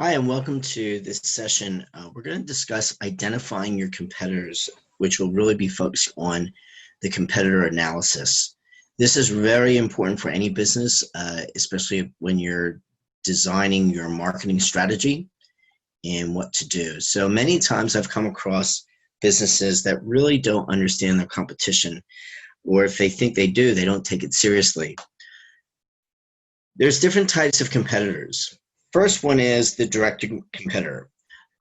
Hi, and welcome to this session. We're going to discuss identifying your competitors, which will really be focused on the competitor analysis. This is very important for any business, especially when you're designing your marketing strategy and what to do. So many times I've come across businesses that really don't understand their competition, or if they think they do, they don't take it seriously. There's different types of competitors. First one is the direct competitor.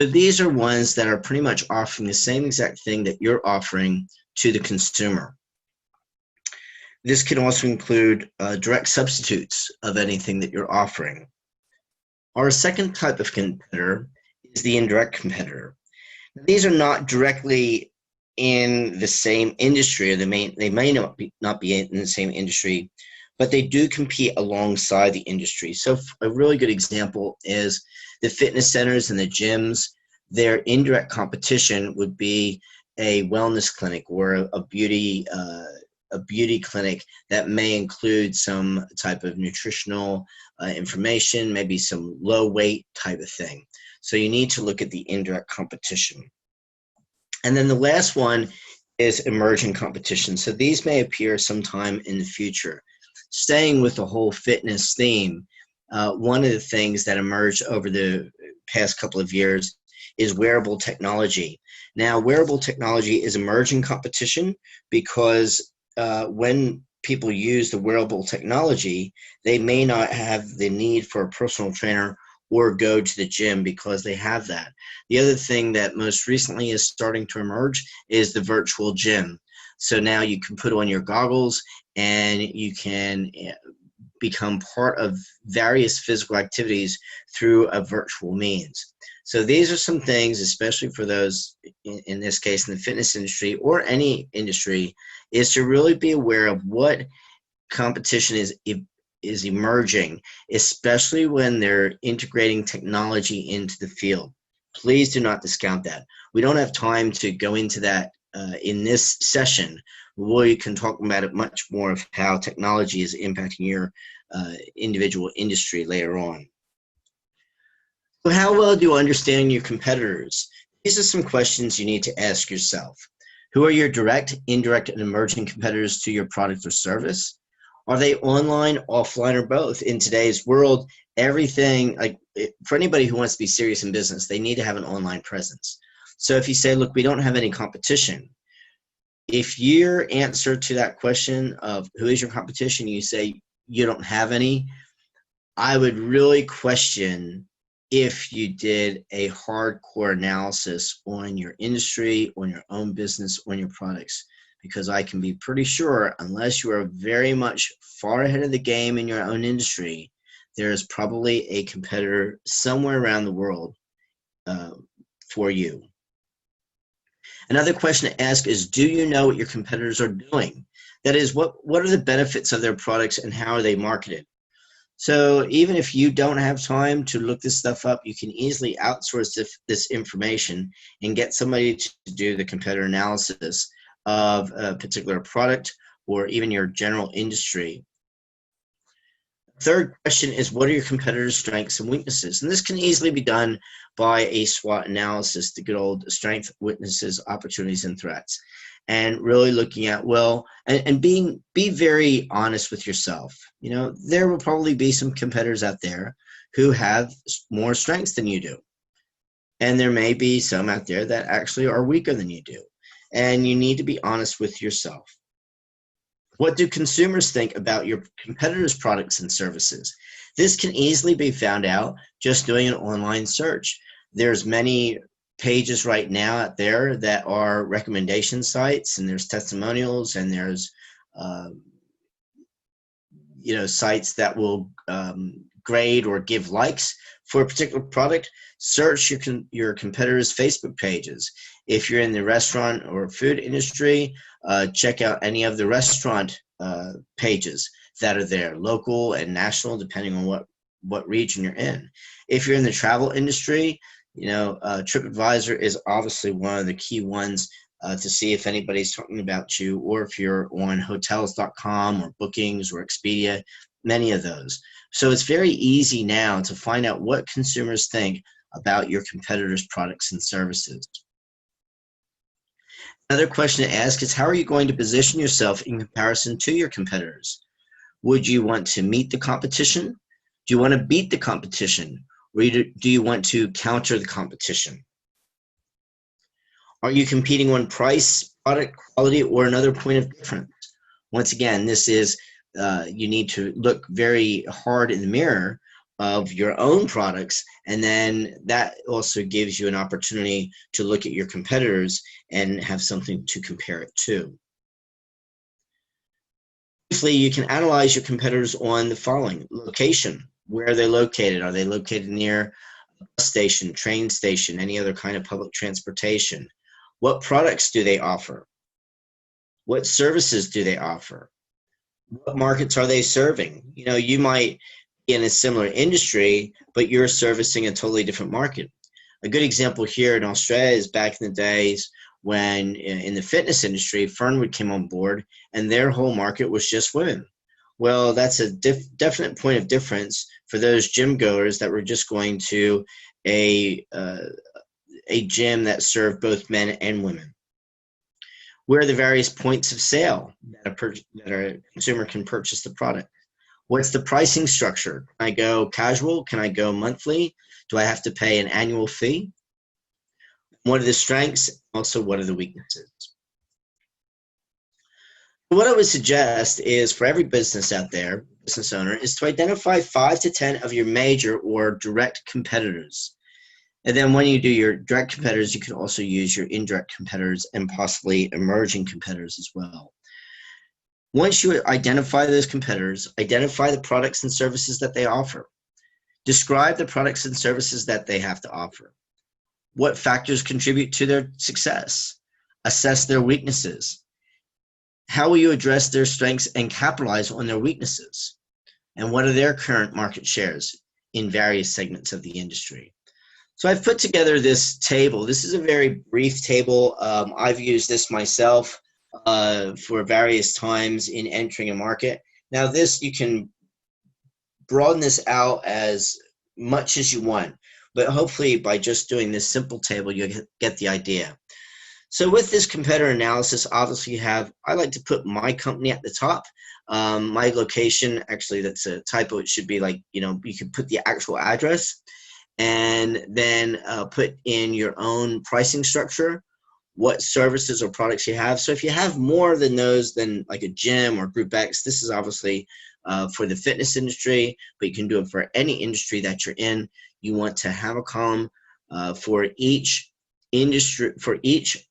So these are ones that are pretty much offering the same exact thing that you're offering to the consumer. This can also include direct substitutes of anything that you're offering. Our second type of competitor is the indirect competitor. Now, these are not directly in the same industry, or they may not be in the same industry, but they do compete alongside the industry. So a really good example is the fitness centers and the gyms. Their indirect competition would be a wellness clinic or a beauty clinic that may include some type of nutritional information, maybe some low weight type of thing. So you need to look at the indirect competition. And then the last one is emerging competition. So these may appear sometime in the future. Staying with the whole fitness theme, one of the things that emerged over the past couple of years is wearable technology. Now, wearable technology is emerging competition because when people use the wearable technology, they may not have the need for a personal trainer or go to the gym because they have that. The other thing that most recently is starting to emerge is the virtual gym. So now you can put on your goggles and you can become part of various physical activities through a virtual means. So these are some things, especially for those, in this case, in the fitness industry or any industry, is to really be aware of what competition is emerging, especially when they're integrating technology into the field. Please do not discount that. We don't have time to go into that in this session. We can talk about it much more of how technology is impacting your individual industry later on. So how well do you understand your competitors? These are some questions you need to ask yourself. Who are your direct, indirect, and emerging competitors to your product or service? Are they online, offline, or both? In today's world, everything, like for anybody who wants to be serious in business, they need to have an online presence. So if you say, look, we don't have any competition, if your answer to that question of who is your competition, you say you don't have any, I would really question if you did a hardcore analysis on your industry, on your own business, on your products. Because I can be pretty sure, unless you are very much far ahead of the game in your own industry, there is probably a competitor somewhere around the world for you. Another question to ask is, do you know what your competitors are doing? That is, what are the benefits of their products and how are they marketed? So even if you don't have time to look this stuff up, you can easily outsource this information and get somebody to do the competitor analysis of a particular product or even your general industry. Third question is, what are your competitors' strengths and weaknesses? And this can easily be done by a SWOT analysis, the good old strengths, weaknesses, opportunities, and threats. And really looking at, and be very honest with yourself. You know, there will probably be some competitors out there who have more strengths than you do. And there may be some out there that actually are weaker than you do. And you need to be honest with yourself. What do consumers think about your competitors' products and services? This can easily be found out just doing an online search. There's many pages right now out there that are recommendation sites, and there's testimonials, and there's sites that will grade or give likes for a particular product. Search your competitors' Facebook pages. If you're in the restaurant or food industry, check out any of the restaurant pages that are there, local and national, depending on what region you're in. If you're in the travel industry, TripAdvisor is obviously one of the key ones to see if anybody's talking about you, or if you're on hotels.com or Bookings or Expedia, many of those. So it's very easy now to find out what consumers think about your competitors' products and services. Another question to ask is, how are you going to position yourself in comparison to your competitors? Would you want to meet the competition? Do you want to beat the competition? Or do you want to counter the competition? Are you competing on price, product quality, or another point of difference? Once again, this is, you need to look very hard in the mirror of your own products, and then that also gives you an opportunity to look at your competitors and have something to compare it to. Briefly, you can analyze your competitors on the following: location. Where are they located? Are they located near a bus station, train station, any other kind of public transportation? What products do they offer? What services do they offer? What markets are they serving? You know, you might be in a similar industry, but you're servicing a totally different market. A good example here in Australia is back in the days when in the fitness industry, Fernwood came on board and their whole market was just women. Well, that's a definite point of difference for those gym goers that were just going to a gym that served both men and women. Where are the various points of sale that a consumer can purchase the product? What's the pricing structure? Can I go casual? Can I go monthly? Do I have to pay an annual fee? What are the strengths? Also, what are the weaknesses? What I would suggest is for every business out there, business owner, is to identify 5 to 10 of your major or direct competitors. And then when you do your direct competitors, you can also use your indirect competitors and possibly emerging competitors as well. Once you identify those competitors, identify the products and services that they offer. Describe the products and services that they have to offer. What factors contribute to their success? Assess their weaknesses. How will you address their strengths and capitalize on their weaknesses? And what are their current market shares in various segments of the industry? So I've put together this table. This is a very brief table. I've used this myself for various times in entering a market. Now this, you can broaden this out as much as you want, but hopefully by just doing this simple table, you get the idea. So with this competitor analysis, obviously you have, I like to put my company at the top. My location, actually that's a typo, it should be like, you know, you could put the actual address and then put in your own pricing structure, what services or products you have. So if you have more than those, than like a gym or Group X, this is obviously for the fitness industry, but you can do it for any industry that you're in. You want to have a column for each industry, for each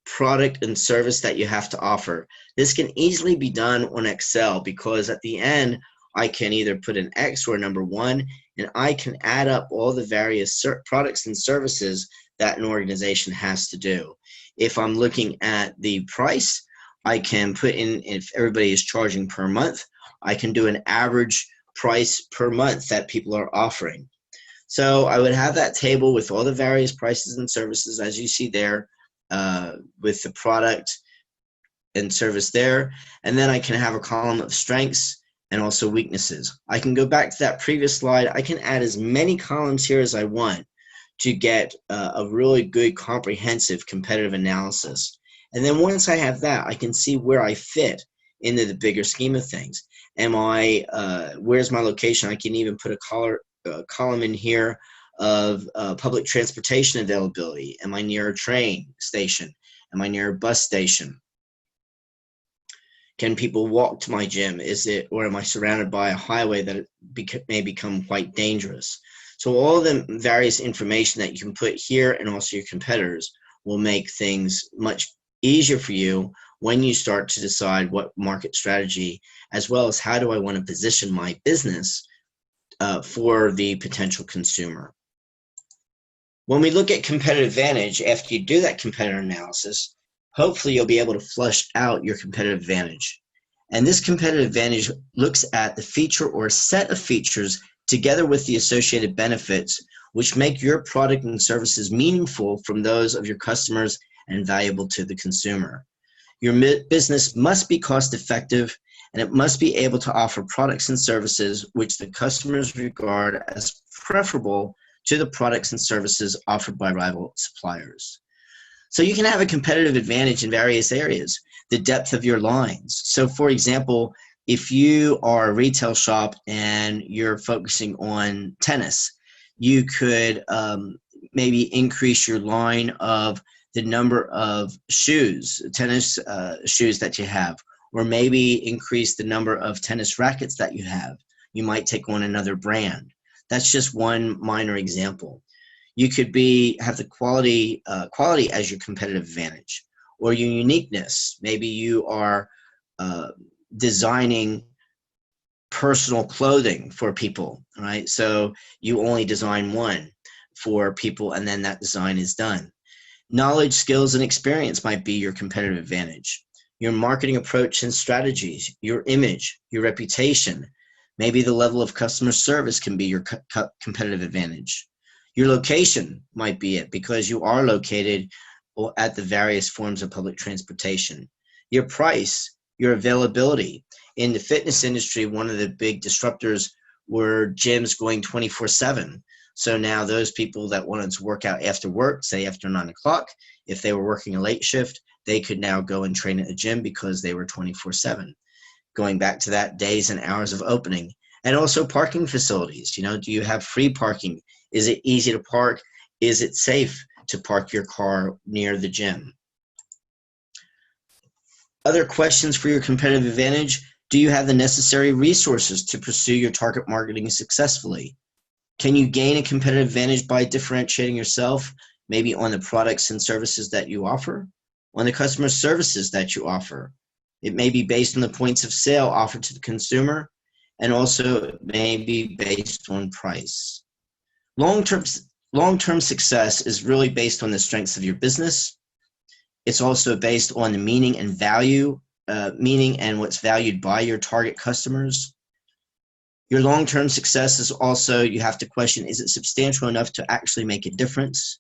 product and service that you have to offer. This can easily be done on Excel because at the end, I can either put an X or a number 1, and I can add up all the various products and services that an organization has to do. If I'm looking at the price, I can put in, if everybody is charging per month, I can do an average price per month that people are offering. So I would have that table with all the various prices and services as you see there, with the product and service there. And then I can have a column of strengths and also weaknesses. I can go back to that previous slide. I can add as many columns here as I want to get a really good comprehensive competitive analysis. And then once I have that, I can see where I fit into the bigger scheme of things. Where's my location? I can even put a column in here of public transportation availability. Am I near a train station? Am I near a bus station? Can people walk to my gym? Or am I surrounded by a highway that may become quite dangerous? So all the various information that you can put here and also your competitors will make things much easier for you when you start to decide what market strategy, as well as how do I want to position my business for the potential consumer. When we look at competitive advantage, after you do that competitor analysis, hopefully you'll be able to flush out your competitive advantage. And this competitive advantage looks at the feature or set of features together with the associated benefits, which make your product and services meaningful from those of your customers and valuable to the consumer. Your business must be cost effective and it must be able to offer products and services which the customers regard as preferable to the products and services offered by rival suppliers. So you can have a competitive advantage in various areas. The depth of your lines. So for example, if you are a retail shop and you're focusing on tennis, you could maybe increase your line of the number of shoes, tennis shoes that you have, or maybe increase the number of tennis rackets that you have. You might take on another brand. That's just one minor example. You could have the quality as your competitive advantage, or your uniqueness. Maybe you are designing personal clothing for people, right? So you only design one for people, and then that design is done. Knowledge, skills, and experience might be your competitive advantage. Your marketing approach and strategies, your image, your reputation, maybe the level of customer service can be your competitive advantage. Your location might be it, because you are located at the various forms of public transportation. Your price, your availability. In the fitness industry, one of the big disruptors were gyms going 24/7. So now those people that wanted to work out after work, say after 9 o'clock, if they were working a late shift, they could now go and train at a gym because they were 24/7. Going back to that, days and hours of opening. And also parking facilities. Do you have free parking? Is it easy to park? Is it safe to park your car near the gym? Other questions for your competitive advantage. Do you have the necessary resources to pursue your target marketing successfully? Can you gain a competitive advantage by differentiating yourself, maybe on the products and services that you offer, on the customer services that you offer? It may be based on the points of sale offered to the consumer, and also it may be based on price. Long-term success is really based on the strengths of your business. It's also based on the meaning and value, meaning and what's valued by your target customers. Your long-term success is also, you have to question, is it substantial enough to actually make a difference?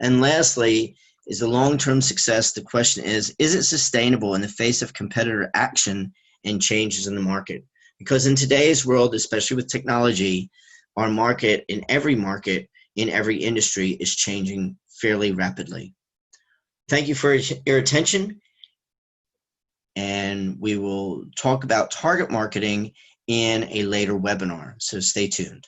And lastly, is the long-term success, the question is it sustainable in the face of competitor action and changes in the market? Because in today's world, especially with technology, our market, in every industry, is changing fairly rapidly. Thank you for your attention, and we will talk about target marketing in a later webinar, so stay tuned.